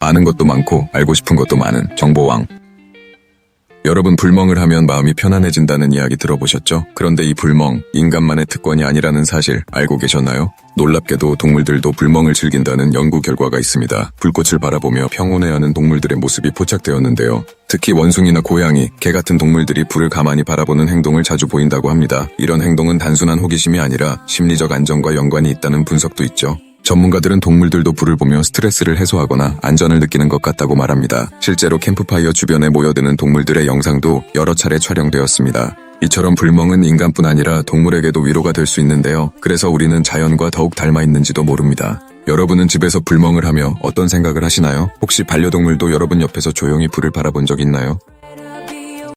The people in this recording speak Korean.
아는 것도 많고 알고 싶은 것도 많은 정보왕. 여러분, 불멍을 하면 마음이 편안해진다는 이야기 들어보셨죠? 그런데 이 불멍, 인간만의 특권이 아니라는 사실 알고 계셨나요? 놀랍게도 동물들도 불멍을 즐긴다는 연구 결과가 있습니다. 불꽃을 바라보며 평온해하는 동물들의 모습이 포착되었는데요. 특히 원숭이나 고양이, 개 같은 동물들이 불을 가만히 바라보는 행동을 자주 보인다고 합니다. 이런 행동은 단순한 호기심이 아니라 심리적 안정과 연관이 있다는 분석도 있죠. 전문가들은 동물들도 불을 보며 스트레스를 해소하거나 안전을 느끼는 것 같다고 말합니다. 실제로 캠프파이어 주변에 모여드는 동물들의 영상도 여러 차례 촬영되었습니다. 이처럼 불멍은 인간뿐 아니라 동물에게도 위로가 될 수 있는데요. 그래서 우리는 자연과 더욱 닮아 있는지도 모릅니다. 여러분은 집에서 불멍을 하며 어떤 생각을 하시나요? 혹시 반려동물도 여러분 옆에서 조용히 불을 바라본 적 있나요?